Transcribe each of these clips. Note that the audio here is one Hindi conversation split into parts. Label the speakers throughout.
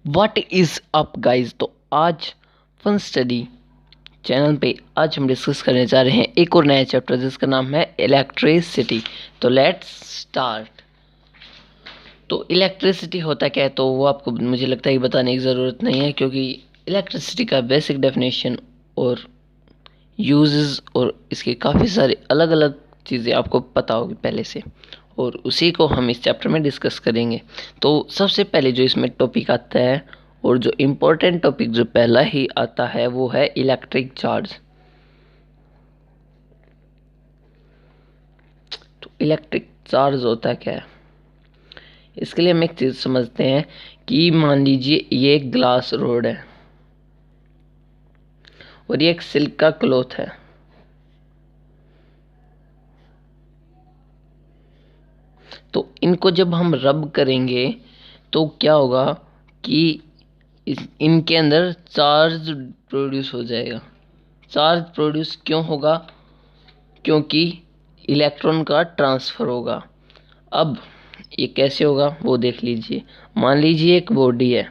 Speaker 1: What is up guys. तो आज फन स्टडी चैनल पे आज हम डिस्कस करने जा रहे हैं एक और नया चैप्टर जिसका नाम है इलेक्ट्रिसिटी। तो लेट्स स्टार्ट। तो इलेक्ट्रिसिटी होता क्या है तो वो आपको मुझे लगता है कि बताने की ज़रूरत नहीं है, क्योंकि इलेक्ट्रिसिटी का बेसिक डेफिनेशन और यूजेस और इसके काफ़ी सारे अलग अलग चीज़ें आपको पता होगी पहले से, और उसी को हम इस चैप्टर में डिस्कस करेंगे। तो सबसे पहले जो इसमें टॉपिक आता है और जो इम्पोर्टेंट टॉपिक जो पहला ही आता है वो है इलेक्ट्रिक चार्ज। तो इलेक्ट्रिक चार्ज होता क्या है, इसके लिए हम एक चीज़ समझते हैं कि मान लीजिए ये एक ग्लास रोड है और ये एक सिल्क का क्लॉथ है। तो इनको जब हम रब करेंगे तो क्या होगा कि इनके अंदर चार्ज प्रोड्यूस हो जाएगा। चार्ज प्रोड्यूस क्यों होगा? क्योंकि इलेक्ट्रॉन का ट्रांसफ़र होगा। अब ये कैसे होगा वो देख लीजिए। मान लीजिए एक बॉडी है,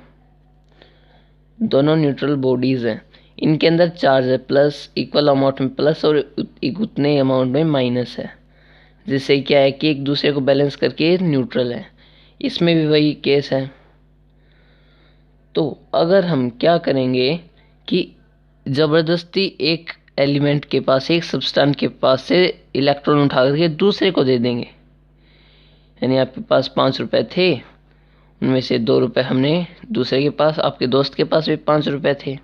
Speaker 1: दोनों न्यूट्रल बॉडीज़ हैं, इनके अंदर चार्ज है, प्लस इक्वल अमाउंट में प्लस और उतने अमाउंट में माइनस है, जिससे क्या है कि एक दूसरे को बैलेंस करके न्यूट्रल है। इसमें भी वही केस है। तो अगर हम क्या करेंगे कि ज़बरदस्ती एक एलिमेंट के पास, एक सब्सटेंस के पास से इलेक्ट्रॉन उठा करके दूसरे को दे देंगे, यानी आपके पास 5 रुपए थे, उनमें से 2 रुपए हमने दूसरे के पास, आपके दोस्त के पास भी 5 रुपए थे,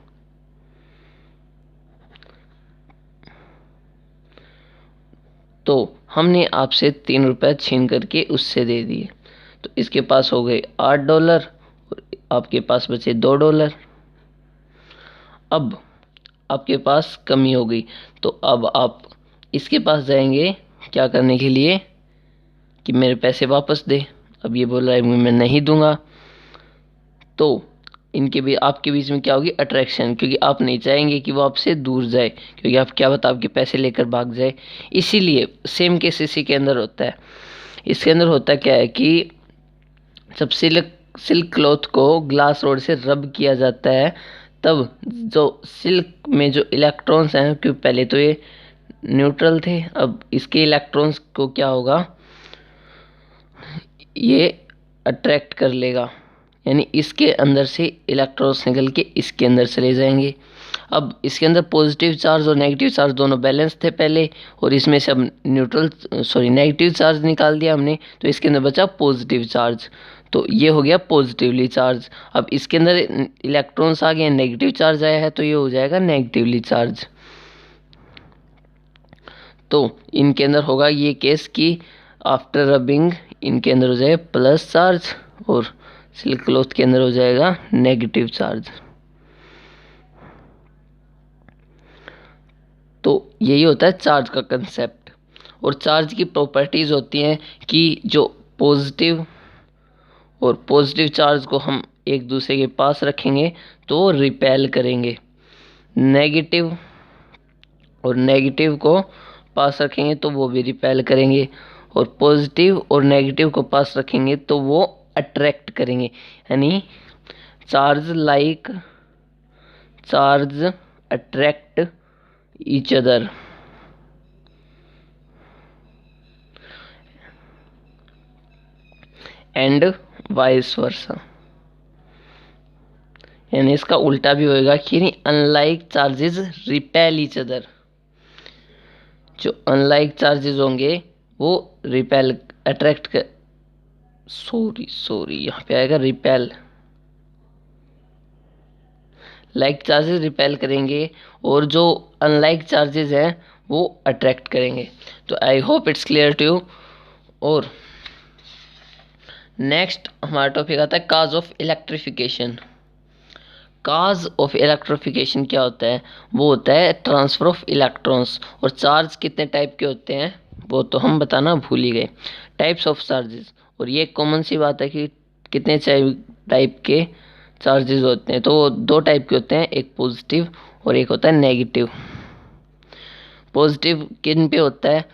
Speaker 1: तो हमने आपसे 3 रुपए छीन करके उससे दे दिए। तो इसके पास हो गए $8 और आपके पास बचे $2। अब आपके पास कमी हो गई, तो अब आप इसके पास जाएंगे क्या करने के लिए कि मेरे पैसे वापस दे। अब ये बोल रहा है मैं नहीं दूंगा। तो इनके भी आपके बीच में क्या होगी? अट्रैक्शन, क्योंकि आप नहीं चाहेंगे कि वो आपसे दूर जाए, क्योंकि आप क्या पता आपके पैसे लेकर भाग जाए। इसीलिए सेम केस इसी के अंदर होता है। इसके अंदर होता क्या है कि जब सिल्क क्लॉथ को ग्लास रोड से रब किया जाता है, तब जो सिल्क में जो इलेक्ट्रॉन्स हैं, क्योंकि पहले तो ये न्यूट्रल थे, अब इसके इलेक्ट्रॉन्स को क्या होगा, ये अट्रैक्ट कर लेगा, यानी इसके अंदर से इलेक्ट्रॉन्स निकल के इसके अंदर चले जाएंगे। अब इसके अंदर पॉजिटिव चार्ज और नेगेटिव चार्ज दोनों बैलेंस थे पहले, और इसमें से अब नेगेटिव चार्ज निकाल दिया हमने, तो इसके अंदर बचा पॉजिटिव चार्ज। तो ये हो गया पॉजिटिवली चार्ज। अब इसके अंदर इलेक्ट्रॉन्स आ गए, नेगेटिव चार्ज आया है, तो ये हो जाएगा नेगेटिवली चार्ज। तो इनके अंदर होगा ये केस कि आफ्टर रबिंग इनके अंदर हो जाएगा प्लस चार्ज और सिल्क क्लॉथ के अंदर हो जाएगा नेगेटिव चार्ज। तो यही होता है चार्ज का कंसेप्ट। और चार्ज की प्रॉपर्टीज़ होती हैं कि जो पॉजिटिव चार्ज को हम एक दूसरे के पास रखेंगे तो रिपेल करेंगे, नेगेटिव को पास रखेंगे तो वो भी रिपेल करेंगे, और पॉजिटिव और नेगेटिव को पास रखेंगे तो वो अट्रैक्ट करेंगे। यानी charge attract each other and vice versa. यानी इसका उल्टा भी होएगा कि unlike charges repel each other. जो अनलाइक चार्जेस होंगे वो रिपेल अट्रैक्ट कर सॉरी यहाँ पे आएगा रिपेल। लाइक चार्जेस रिपेल करेंगे और जो अनलाइक चार्जेस हैं वो अट्रैक्ट करेंगे। तो I hope it's clear to you. और नेक्स्ट हमारा टॉपिक आता है cause of electrification. Cause of electrification क्या होता है? वो होता है ट्रांसफ़र ऑफ इलेक्ट्रॉन्स। और चार्ज कितने टाइप के होते हैं वो तो हम बताना भूल ही गए। टाइप्स ऑफ चार्जेस, और ये कॉमन सी बात है कि कितने टाइप के चार्जेस होते हैं। तो वो 2 टाइप के होते हैं, एक पॉजिटिव और एक होता है नेगेटिव। पॉजिटिव किन पे होता है?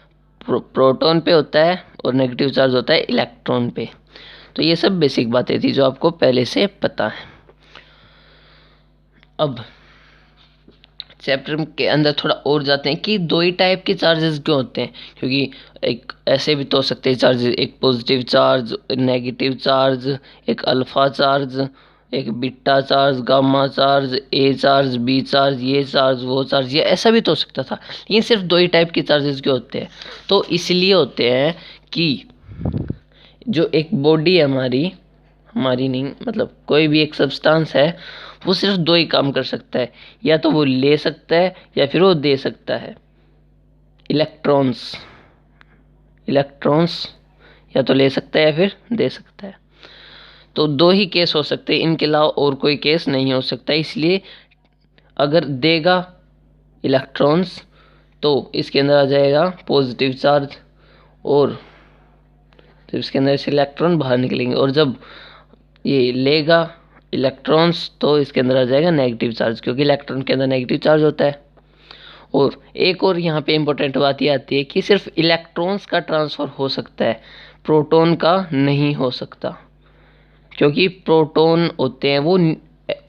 Speaker 1: प्रोटॉन पे होता है, और नेगेटिव चार्ज होता है इलेक्ट्रॉन पे। तो ये सब बेसिक बातें थी जो आपको पहले से पता है। अब चैप्टर के अंदर थोड़ा और जाते हैं कि दो ही टाइप के चार्जेस क्यों होते हैं, क्योंकि एक ऐसे भी तो हो सकते हैं चार्जेस, एक पॉजिटिव चार्ज, नेगेटिव चार्ज, एक अल्फा चार्ज, एक बीटा चार्ज, गामा चार्ज, ए चार्ज, बी चार्ज, ये चार्ज, वो चार्ज, ये ऐसा भी तो हो सकता था। लेकिन सिर्फ दो ही टाइप के चार्जेस क्यों होते हैं, तो इसलिए होते हैं कि जो एक बॉडी है हमारी, हमारी नहीं मतलब कोई भी एक सब्सटेंस है, वो सिर्फ दो ही काम कर सकता है, या तो वो ले सकता है या फिर वो दे सकता है। इलेक्ट्रॉन्स, इलेक्ट्रॉन्स या तो ले सकता है या फिर दे सकता है। तो दो ही केस हो सकते हैं, इनके अलावा और कोई केस नहीं हो सकता। इसलिए अगर देगा इलेक्ट्रॉन्स तो इसके अंदर आ जाएगा पॉजिटिव चार्ज, और जब इसके अंदर से इलेक्ट्रॉन बाहर निकलेंगे, और जब ये लेगा इलेक्ट्रॉन्स तो इसके अंदर आ जाएगा नेगेटिव चार्ज, क्योंकि इलेक्ट्रॉन के अंदर नेगेटिव चार्ज होता है। और एक और यहाँ पे इम्पोर्टेंट बात ये आती है कि सिर्फ इलेक्ट्रॉन्स का ट्रांसफ़र हो सकता है, प्रोटॉन का नहीं हो सकता, क्योंकि प्रोटॉन होते हैं वो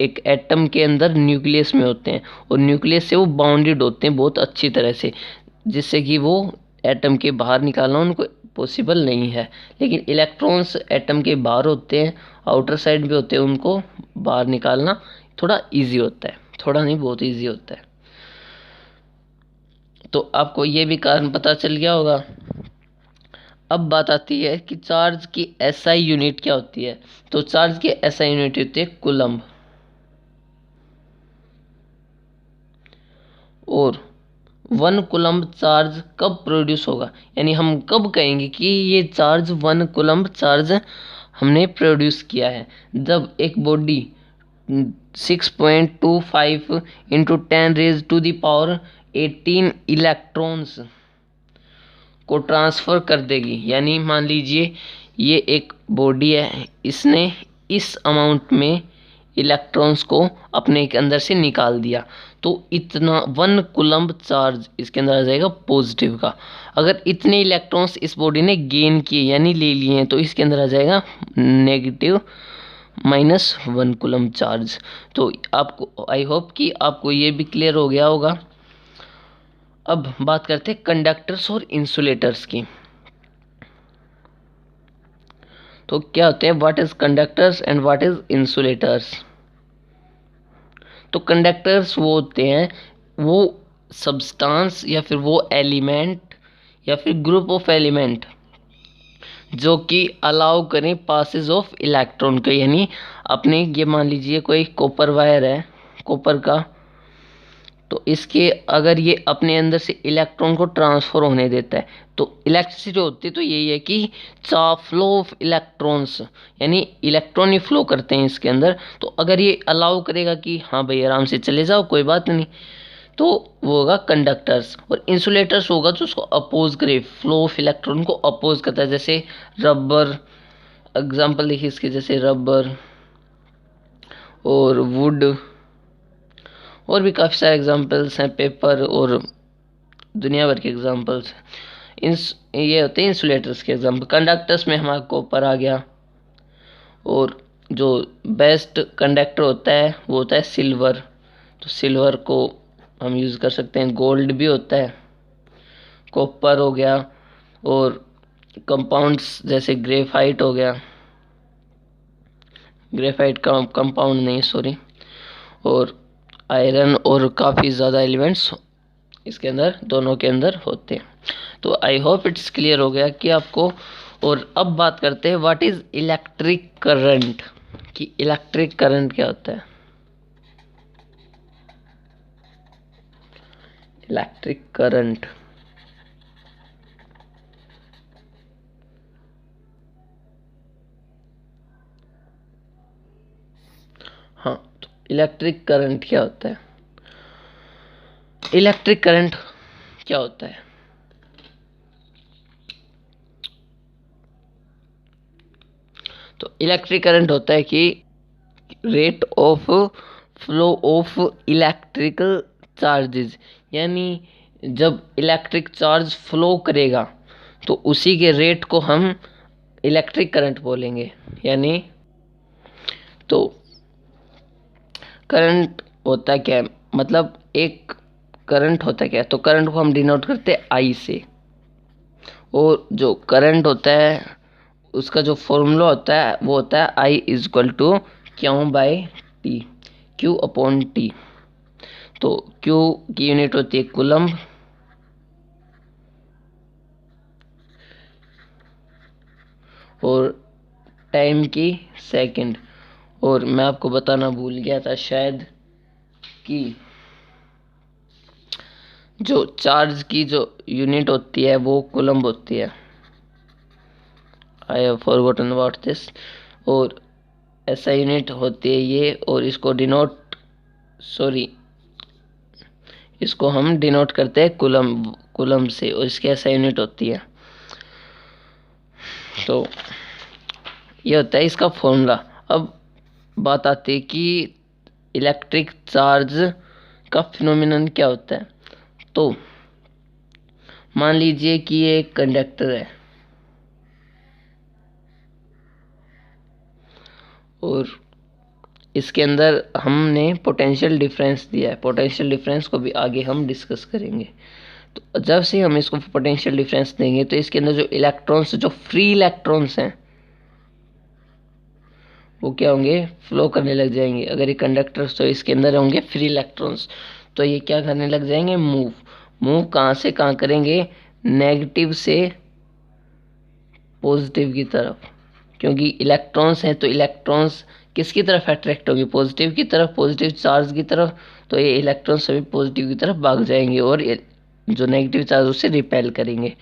Speaker 1: एक एटम के अंदर न्यूक्लियस में होते हैं, और न्यूक्लियस से वो बाउंडेड होते हैं बहुत अच्छी तरह से, जिससे कि वो एटम के बाहर निकालना उनको पॉसिबल नहीं है। लेकिन इलेक्ट्रॉन्स एटम के बाहर होते हैं, आउटर साइड भी होते हैं, उनको बाहर निकालना थोड़ा इजी होता है, थोड़ा नहीं बहुत इजी होता है। तो आपको ये भी कारण पता चल गया होगा। अब बात आती है कि चार्ज की एसआई यूनिट क्या होती है। तो चार्ज की एसआई यूनिट होती है कूलम्ब। और 1 कूलम्ब चार्ज कब प्रोड्यूस होगा, यानी हम कब कहेंगे कि ये चार्ज 1 कूलम्ब चार्ज हमने प्रोड्यूस किया है, जब एक बॉडी 6.25 इंटू 10⁻⁸ इलेक्ट्रॉन्स को ट्रांसफ़र कर देगी। यानी मान लीजिए ये एक बॉडी है, इसने इस अमाउंट में इलेक्ट्रॉन्स को अपने के अंदर से निकाल दिया, तो इतना 1 कूलम्ब चार्ज इसके अंदर आ जाएगा पॉजिटिव का। अगर इतने इलेक्ट्रॉन्स इस बॉडी ने गेन किए यानी ले लिए हैं, तो इसके अंदर आ जाएगा नेगेटिव -1 कूलम्ब चार्ज। तो आपको आई होप कि आपको ये भी क्लियर हो गया होगा। अब बात करते हैं कंडक्टर्स और इंसुलेटर्स की। तो क्या होते हैं, what is conductors and what is insulators. तो कंडक्टर्स वो होते हैं, वो सब्सटेंस या फिर वो एलिमेंट या फिर ग्रुप ऑफ एलिमेंट जो कि अलाउ करें पासेज ऑफ इलेक्ट्रॉन को। यानी अपने ये मान लीजिए कोई कॉपर वायर है, कॉपर का, तो इसके अगर ये अपने अंदर से इलेक्ट्रॉन को ट्रांसफ़र होने देता है, तो इलेक्ट्रिसिटी होती है, तो यही है कि फ्लो ऑफ इलेक्ट्रॉन्स, यानी इलेक्ट्रॉन ही फ्लो करते हैं इसके अंदर। तो अगर ये अलाउ करेगा कि हाँ भाई आराम से चले जाओ कोई बात नहीं, तो वो होगा कंडक्टर्स। और इंसुलेटर्स होगा जो उसको अपोज करे, फ्लो ऑफ इलेक्ट्रॉन को अपोज करता है, जैसे रबर। एग्जाम्पल देखिए इसके, जैसे रबर और वुड, और भी काफ़ी सारे एग्जांपल्स हैं, पेपर और दुनिया भर के एग्जांपल्स। ये होते हैं इंसुलेटर्स के एग्जांपल। कंडक्टर्स में हमारा कॉपर आ गया, और जो बेस्ट कंडक्टर होता है वो होता है सिल्वर। तो सिल्वर को हम यूज़ कर सकते हैं, गोल्ड भी होता है, कॉपर हो गया, और कंपाउंड्स जैसे ग्रेफाइट हो गया, ग्रेफाइट का कंपाउंड नहीं सॉरी, और आयरन, और काफ़ी ज़्यादा एलिमेंट्स इसके अंदर दोनों के अंदर होते हैं। तो आई होप इट्स क्लियर हो गया कि आपको। और अब बात करते हैं व्हाट इज़ इलेक्ट्रिक करंट, कि इलेक्ट्रिक करंट क्या होता है। इलेक्ट्रिक करंट, हाँ, तो इलेक्ट्रिक करंट क्या होता है। इलेक्ट्रिक करंट क्या होता है, तो इलेक्ट्रिक करंट होता है कि rate of flow of electrical charges, यानी जब इलेक्ट्रिक चार्ज फ्लो करेगा तो उसी के रेट को हम इलेक्ट्रिक करंट बोलेंगे। यानी तो करंट होता क्या है, मतलब एक करंट होता क्या है, तो करंट को हम डिनोट करते हैं आई से, और जो करंट होता है उसका जो फॉर्मूला होता है वो होता है I is equal to Q by T, Q upon T. तो क्यू की यूनिट होती है कूलम्ब, और टाइम की सेकंड। और मैं आपको बताना भूल गया था शायद कि जो चार्ज की जो यूनिट होती है वो कूलम्ब होती है। I have forgotten about this. और ऐसा यूनिट होती है ये, और इसको इसको हम डिनोट करते हैं कूलम्ब से, और इसकी ऐसा यूनिट होती है। तो ये होता है इसका फॉर्मूला। अब बात आती है कि इलेक्ट्रिक चार्ज का फिनोमिनन क्या होता है। तो मान लीजिए कि ये एक कंडक्टर है, और इसके अंदर हमने पोटेंशियल डिफरेंस दिया है। पोटेंशियल डिफरेंस को भी आगे हम डिस्कस करेंगे। तो जब से हम इसको पोटेंशियल डिफरेंस देंगे तो इसके अंदर जो इलेक्ट्रॉन्स, जो फ्री इलेक्ट्रॉन्स हैं, वो क्या होंगे, फ्लो करने लग जाएंगे। अगर ये कंडक्टर्स तो इसके अंदर होंगे फ्री इलेक्ट्रॉन्स, तो ये क्या करने लग जाएंगे, मूव कहाँ से कहाँ करेंगे, नेगेटिव से पॉजिटिव की तरफ। क्योंकि इलेक्ट्रॉन्स हैं तो इलेक्ट्रॉन्स किसकी तरफ अट्रैक्ट होंगे, पॉजिटिव की तरफ, पॉजिटिव चार्ज की तरफ। तो ये इलेक्ट्रॉन्स सभी पॉजिटिव की तरफ भाग जाएंगे, और जो नेगेटिव चार्ज उससे रिपेल करेंगे।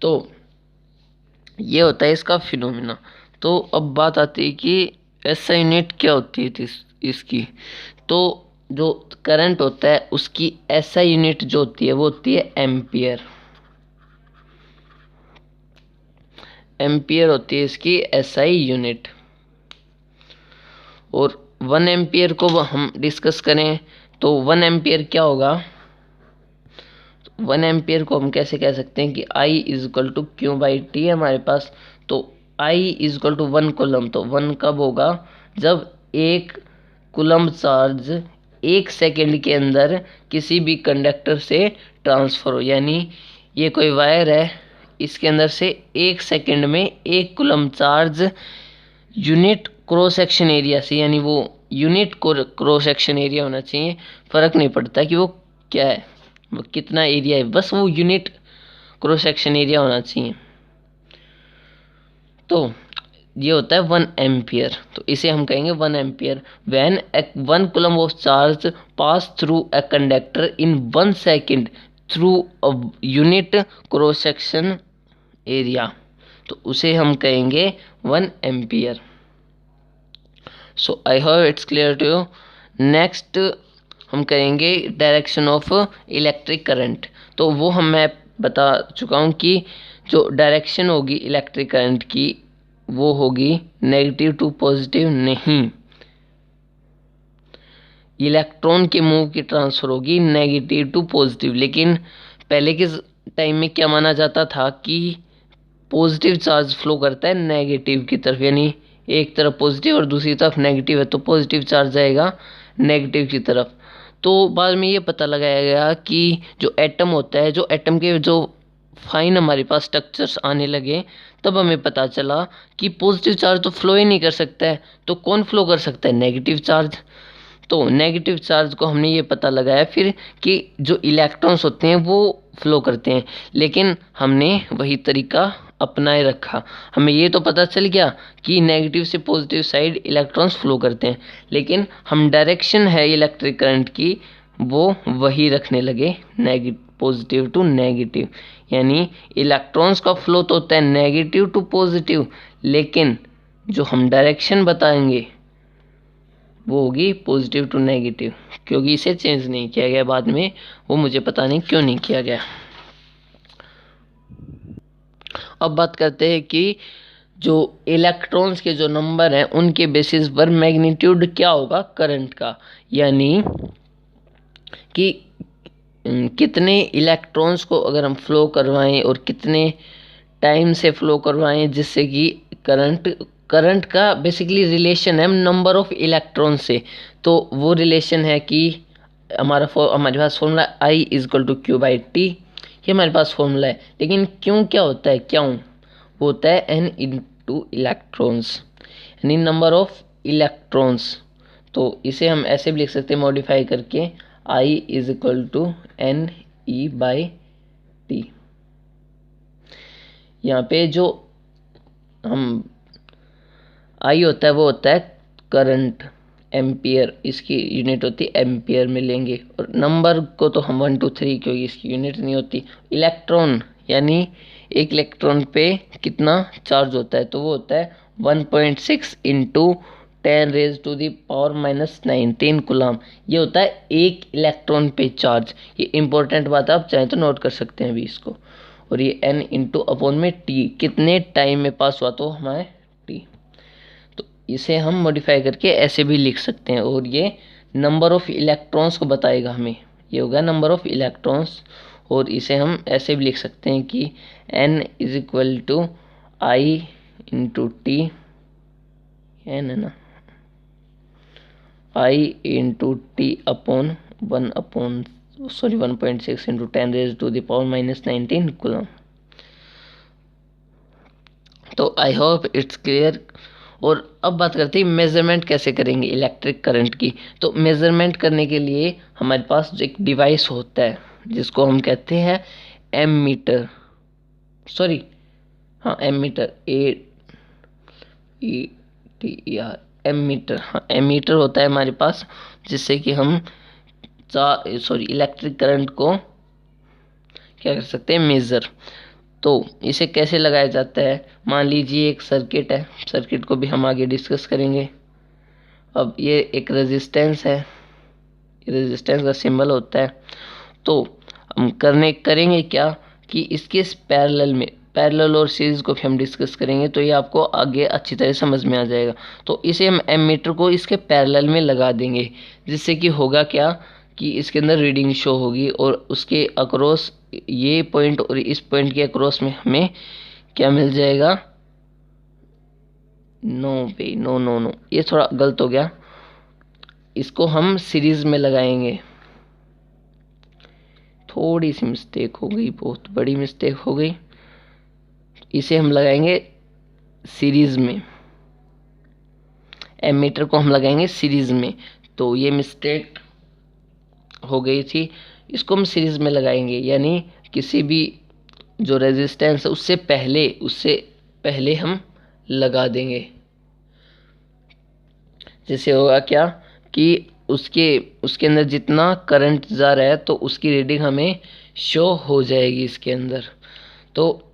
Speaker 1: तो ये होता है इसका फिनोमिना। तो अब बात आती है कि ऐसा यूनिट क्या होती है इसकी। तो जो करंट होता है उसकी ऐसा यूनिट जो होती है वो होती है एम्पियर। एम्पियर होती है इसकी एसआई यूनिट। और 1 एम्पियर को हम डिस्कस करें तो 1 एम्पियर क्या होगा। 1 एम्पियर को हम कैसे कह सकते हैं कि I is equal to Q by T है हमारे पास। तो I is equal to 1 coulomb. तो 1 कब होगा, जब 1 कूलम चार्ज 1 सेकेंड के अंदर किसी भी कंडक्टर से ट्रांसफर हो। यानी ये कोई वायर है, इसके अंदर से 1 सेकेंड में 1 coulomb charge unit cross section area से, यानी वो यूनिट क्रॉस सेक्शन एरिया होना चाहिए, फर्क नहीं पड़ता कि वो क्या है, वो कितना एरिया है, बस वो यूनिट क्रॉस सेक्शन एरिया होना चाहिए। तो ये होता है 1 एम्पियर। तो इसे हम कहेंगे 1 ampere when 1 coulomb of charge pass through a conductor in 1 second through a unit cross section area. तो उसे हम कहेंगे 1 ampere. So I hope it's clear to you. Next हम करेंगे डायरेक्शन ऑफ इलेक्ट्रिक करंट। तो वो मैं बता चुका हूँ कि जो डायरेक्शन होगी इलेक्ट्रिक करंट की वो होगी नेगेटिव टू पॉजिटिव नहीं, इलेक्ट्रॉन के मूव की ट्रांसफर होगी नेगेटिव टू पॉजिटिव। लेकिन पहले के टाइम में क्या माना जाता था कि पॉजिटिव चार्ज फ्लो करता है नेगेटिव की तरफ, यानी एक तरफ पॉजिटिव और दूसरी तरफ नेगेटिव है तो पॉजिटिव चार्ज जाएगा नेगेटिव की तरफ। तो बाद में ये पता लगाया गया कि जो एटम होता है, जो एटम के जो फाइन हमारे पास स्ट्रक्चर्स आने लगे, तब हमें पता चला कि पॉजिटिव चार्ज तो फ्लो ही नहीं कर सकता है, तो कौन फ्लो कर सकता है, नेगेटिव चार्ज। तो नेगेटिव चार्ज को हमने ये पता लगाया फिर कि जो इलेक्ट्रॉन्स होते हैं वो फ्लो करते हैं। लेकिन हमने वही तरीका अपनाए रखा। हमें ये तो पता चल गया कि नेगेटिव से पॉजिटिव साइड इलेक्ट्रॉन्स फ्लो करते हैं, लेकिन हम डायरेक्शन है इलेक्ट्रिक करंट की वो वही रखने लगे, पॉजिटिव टू नेगेटिव। यानी इलेक्ट्रॉन्स का फ्लो तो होता है नेगेटिव टू पॉजिटिव, लेकिन जो हम डायरेक्शन बताएंगे वो होगी पॉजिटिव टू नेगेटिव, क्योंकि इसे चेंज नहीं किया गया बाद में, वो मुझे पता नहीं क्यों नहीं किया गया। अब बात करते हैं कि जो इलेक्ट्रॉन्स के जो नंबर हैं उनके बेसिस पर मैग्नीट्यूड क्या होगा करंट का। यानी कि कितने इलेक्ट्रॉन्स को अगर हम फ्लो करवाएं और कितने टाइम से फ्लो करवाएं जिससे कि करंट करंट का बेसिकली रिलेशन है नंबर ऑफ इलेक्ट्रॉन से। तो वो रिलेशन है कि हमारे पास फॉर्मूला I = Q/T, ये हमारे पास फॉर्मूला है। लेकिन क्यों क्या होता है, क्यों वो होता है N × इलेक्ट्रॉन्स, यानी नंबर ऑफ इलेक्ट्रॉन्स। तो इसे हम ऐसे भी लिख सकते हैं मॉडिफाई करके, I = NE/T। यहाँ पे जो हम I होता है वो होता है करंट, एम्पियर, इसकी यूनिट होती है एम्पियर में लेंगे। और नंबर को तो हम 1 2 3 क्योंकि इसकी यूनिट नहीं होती। इलेक्ट्रॉन यानी एक इलेक्ट्रॉन पे कितना चार्ज होता है, तो वो होता है 1.6 × 10⁻⁻19 कूलम। ये होता है एक इलेक्ट्रॉन पे चार्ज। ये इंपॉर्टेंट बात है, आप चाहें तो नोट कर सकते हैं अभी इसको। और ये N × T, कितने टाइम में पास हुआ, तो हमारे T। तो इसे हम मॉडिफाई करके ऐसे भी लिख सकते हैं, और ये नंबर ऑफ इलेक्ट्रॉन्स को बताएगा हमें, ये होगा नंबर ऑफ इलेक्ट्रॉन्स। और इसे हम ऐसे भी लिख सकते हैं कि N = I × T, N है ना, I × T अपॉन 1.6 × 10⁻⁻19 कूलम। तो आई होप इट्स क्लियर। और अब बात करते हैं मेज़रमेंट कैसे करेंगे इलेक्ट्रिक करंट की। तो मेज़रमेंट करने के लिए हमारे पास एक डिवाइस होता है जिसको हम कहते हैं एमीटर, सॉरी हाँ एमीटर, AETER, एमीटर। हाँ एमीटर होता है हमारे पास, जिससे कि हम इलेक्ट्रिक करंट को क्या कर सकते हैं, मेज़र। तो इसे कैसे लगाया जाता है, मान लीजिए एक सर्किट है, सर्किट को भी हम आगे डिस्कस करेंगे। अब ये एक रेजिस्टेंस है, रेजिस्टेंस का सिंबल होता है। तो हम करेंगे क्या कि इसके पैरेलल में, पैरेलल और सीरीज को भी हम डिस्कस करेंगे, तो ये आपको आगे अच्छी तरह समझ में आ जाएगा। तो इसे हम एमीटर को इसके पैरेलल में लगा देंगे, जिससे कि होगा क्या कि इसके अंदर रीडिंग शो होगी, और उसके अक्रॉस, ये पॉइंट और इस पॉइंट के अक्रॉस में हमें क्या मिल जाएगा, नो, ये थोड़ा गलत हो गया। इसको हम सीरीज में लगाएंगे, थोड़ी सी मिस्टेक हो गई, बहुत बड़ी मिस्टेक हो गई। इसे हम लगाएंगे सीरीज में, एमीटर को हम लगाएंगे सीरीज में। तो ये मिस्टेक हो गई थी, इसको हम सीरीज में लगाएंगे, यानी किसी भी जो रेजिस्टेंस है उससे पहले हम लगा देंगे। जैसे होगा क्या कि उसके अंदर जितना करंट जा रहा है तो उसकी रीडिंग हमें शो हो जाएगी इसके अंदर। तो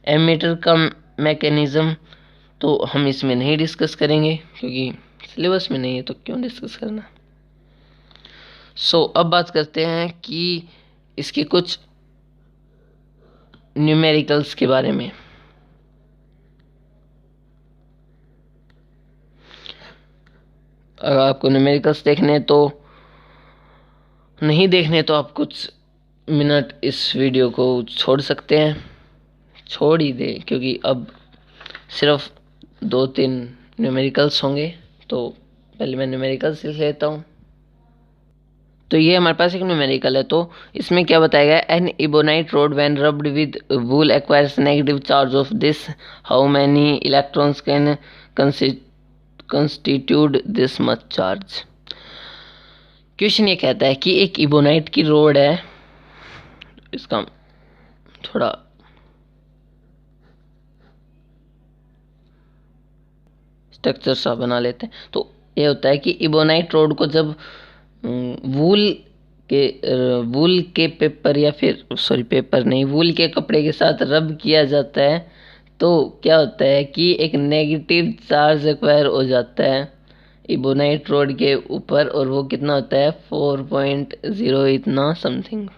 Speaker 1: एमीटर का मैकेनिज्म तो हम इसमें नहीं डिस्कस करेंगे, क्योंकि सिलेबस में नहीं है, तो क्यों डिस्कस करना। अब बात करते हैं कि इसके कुछ न्यूमेरिकल्स के बारे में। अगर आपको न्यूमेरिकल्स देखने तो नहीं देखने, तो आप कुछ मिनट इस वीडियो को छोड़ सकते हैं, छोड़ ही दें, क्योंकि अब सिर्फ 2-3 न्यूमेरिकल्स होंगे। तो पहले मैं न्यूमेरिकल्स लिख लेता हूँ। तो ये हमारे पास एक न्यूमेरिकल है। तो इसमें क्या बताया गया, an ebonite rod when rubbed with wool acquires negative charge of this, how many electrons can constitute this much charge. Question ये कहता है कि एक इबोनाइट की रोड है, इसका थोड़ा स्ट्रक्चर सा बना लेते हैं। तो ये होता है कि इबोनाइट रोड को जब वूल के पेपर या फिर पेपर नहीं, वूल के कपड़े के साथ रब किया जाता है, तो क्या होता है कि एक नेगेटिव चार्ज एक्वायर हो जाता है इबोनाइट रोड के ऊपर, और वो कितना होता है 4.0 इतना something.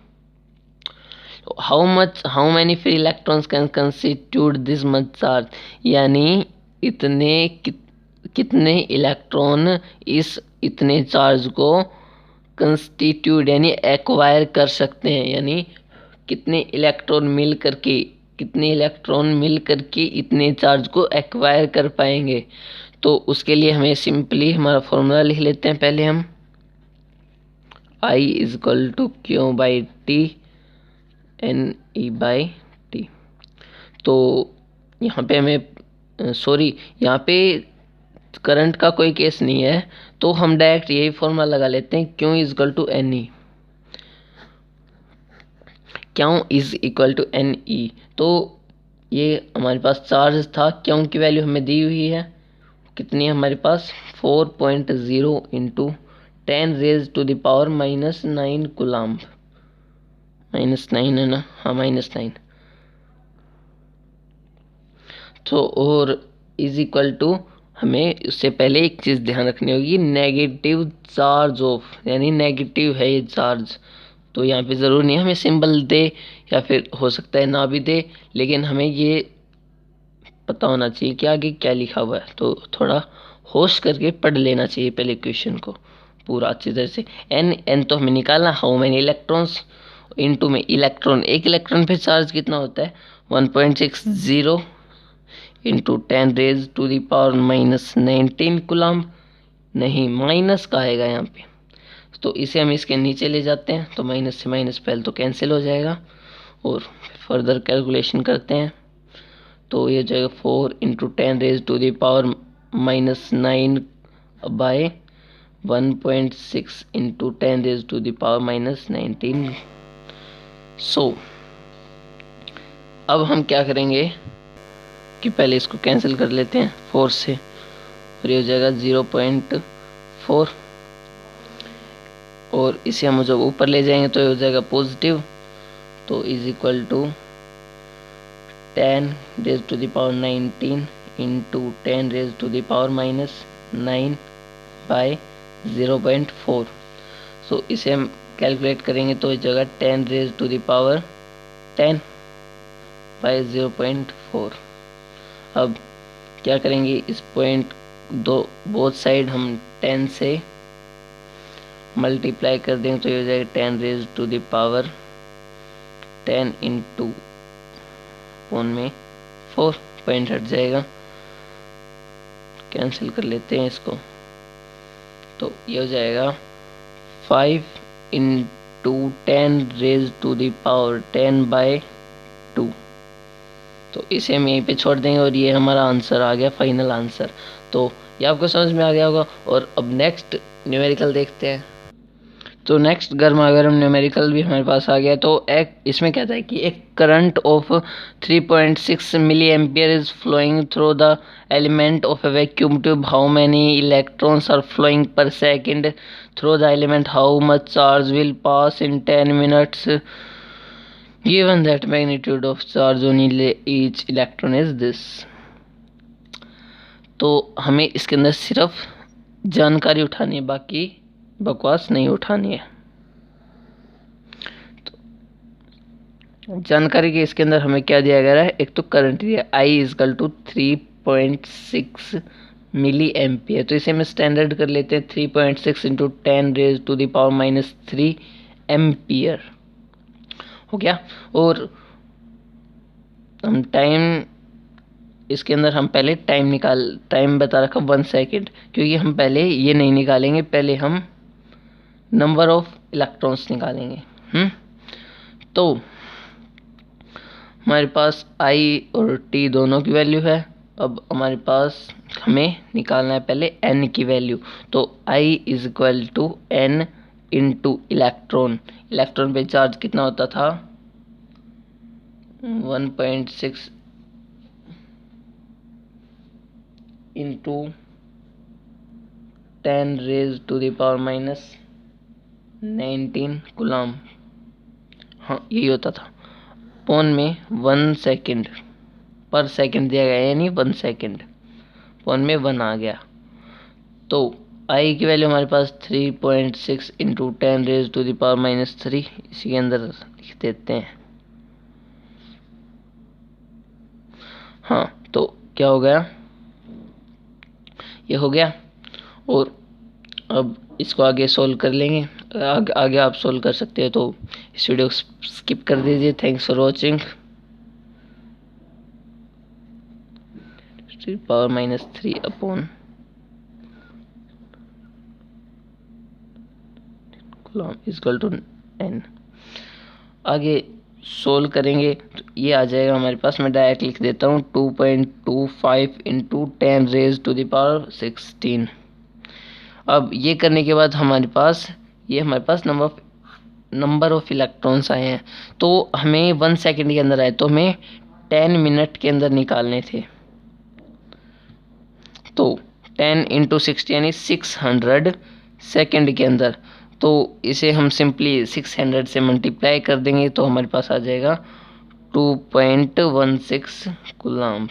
Speaker 1: How many free electrons can constitute this much charge, यानी कितने इलेक्ट्रॉन इस इतने चार्ज को कंस्टिट्यूट यानी एक्वायर कर सकते हैं, यानी कितने इलेक्ट्रॉन मिल करके कितने इलेक्ट्रॉन मिल करके इतने चार्ज को एक्वायर कर पाएंगे। तो उसके लिए हमें सिंपली हमारा फॉर्मूला लिख लेते हैं पहले हम, I is equal to Q by T N E by T. तो यहाँ पे हमें यहाँ पे करंट का कोई केस नहीं है, तो हम डायरेक्ट यही फॉर्मूला लगा लेते हैं, Q is equal to N E, Q is equal to N E. तो ये हमारे पास चार्ज था, क्यू की वैल्यू हमें दी हुई है, कितनी है हमारे पास 4.0 इंटू 10⁻⁻⁹ कूलम्ब, -9 है ना, हाँ -9। तो और इज इक्वल टू, हमें उससे पहले एक चीज़ ध्यान रखनी होगी, नेगेटिव चार्ज ऑफ, यानी नेगेटिव है ये चार्ज। तो यहाँ पे ज़रूर नहीं हमें सिंबल दे, या फिर हो सकता है ना भी दे, लेकिन हमें ये पता होना चाहिए कि आगे क्या लिखा हुआ है। तो थोड़ा होश करके पढ़ लेना चाहिए पहले क्वेश्चन को पूरा अच्छी तरह से। एन तो हमें निकालना, हाउ मैनी इलेक्ट्रॉन्स, इनटू में इलेक्ट्रॉन, एक इलेक्ट्रॉन पे चार्ज कितना होता है 1.60 इंटू 10⁻⁻⁹ कूलम्ब। नहीं, माइनस का आएगा यहाँ पे, तो इसे हम इसके नीचे ले जाते हैं, तो माइनस से माइनस पहले तो कैंसिल हो जाएगा, और फर्दर कैलकुलेशन करते हैं। तो ये हो जाएगा 4 इंटू 10⁻⁻⁹ बाय 1.6 इंटू 10⁻⁻⁹। सो अब हम क्या करेंगे कि पहले इसको कैंसिल कर लेते हैं 4 से, और ये हो जाएगा 0.4, और इसे हम जब ऊपर ले जाएंगे तो ये हो जाएगा पॉजिटिव। तो is equal to 10⁻⁹ into 10⁻⁻⁹ by 0.4। So इसे हम कैलकुलेट करेंगे तो इस जगह 10⁻10 बाय 0.4। अब क्या करेंगे, इस पॉइंट बोथ साइड हम 10 से मल्टीप्लाई कर देंगे, तो ये हो जाएगा 10⁻10 इंटू वन में 4, पॉइंट हट जाएगा, कैंसिल कर लेते हैं इसको। तो ये हो जाएगा 5 इंटू 10⁻10 बाय 2। तो इसे हम यहीं पे छोड़ देंगे, और ये हमारा आंसर आ गया, फाइनल आंसर। तो ये आपको समझ में आ गया होगा। और अब नेक्स्ट न्यूमेरिकल देखते हैं। तो नेक्स्ट गर्मा गर्म न्यूमेरिकल भी हमारे पास आ गया। तो एक इसमें कहता है कि एक current of 3.6 milliampere is flowing through the element of a vacuum tube, how many electrons are flowing per second through the element, how much charge will pass in 10 minutes, given that magnitude of charge on each electron is this। तो हमें इसके अंदर सिर्फ जानकारी उठानी है, बाकी बकवास नहीं उठानी है। तो जानकारी के इसके अंदर हमें क्या दिया गया है, एक तो करंट दिया I is equal to 3.6 milliampere. तो इसे हम स्टैंडर्ड कर लेते हैं, 3.6 इंटू 10⁻³ एम्पियर हो गया। और हम टाइम, इसके अंदर हम पहले टाइम बता रखा 1 सेकेंड, क्योंकि हम पहले ये नहीं निकालेंगे, पहले हम नंबर ऑफ इलेक्ट्रॉन्स निकालेंगे। तो हमारे पास I और T दोनों की वैल्यू है। अब हमारे पास हमें निकालना है पहले N की वैल्यू। तो I is equal to N into electron, electron पे चार्ज कितना होता था 1.6 इंटू 10⁻⁻⁹ कूलम्ब, हाँ यही होता था। पौन में 1 सेकेंड पर सेकेंड दिया गया, यानी 1 सेकेंड, पौन में 1 आ गया। तो I की वैल्यू हमारे पास 3.6 इंटू 10⁻⁻�3, इसी के अंदर लिख देते हैं। हाँ, तो क्या हो गया, ये हो गया। और अब इसको आगे सोल्व कर लेंगे, आगे आप सोल्व कर सकते हैं। तो इस वीडियो को स्किप कर दीजिए। Thanks for watching. 10⁻³ upon coulomb equal to n। आगे सोल्व करेंगे तो ये आ जाएगा हमारे पास, मैं डायरेक्ट लिख देता हूँ 2.25 इंटू 10⁻⁻16। अब ये करने के बाद हमारे पास नंबर ऑफ इलेक्ट्रॉन्स आए हैं, तो हमें 1 सेकेंड के अंदर आए, तो हमें 10 मिनट के अंदर निकालने थे। तो 10 इंटू 60 यानी 600 सेकेंड के अंदर। तो इसे हम सिंपली 600 से मल्टीप्लाई कर देंगे तो हमारे पास आ जाएगा 2.16 कूलम्ब।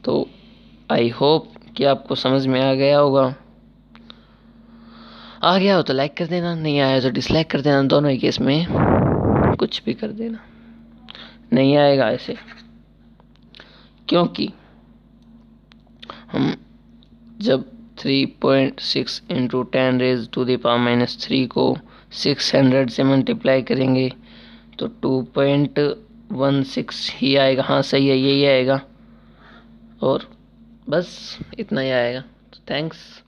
Speaker 1: तो आई होप कि आपको समझ में आ गया होगा। आ गया हो तो लाइक कर देना, नहीं आया तो डिसलाइक कर देना, दोनों ही केस में कुछ भी कर देना। नहीं आएगा ऐसे, क्योंकि हम जब 3.6 इंटू 10⁻³ को 600 से मल्टीप्लाई करेंगे तो 2.16 ही आएगा। हाँ सही है, यही आएगा, और बस इतना ही आएगा। तो थैंक्स।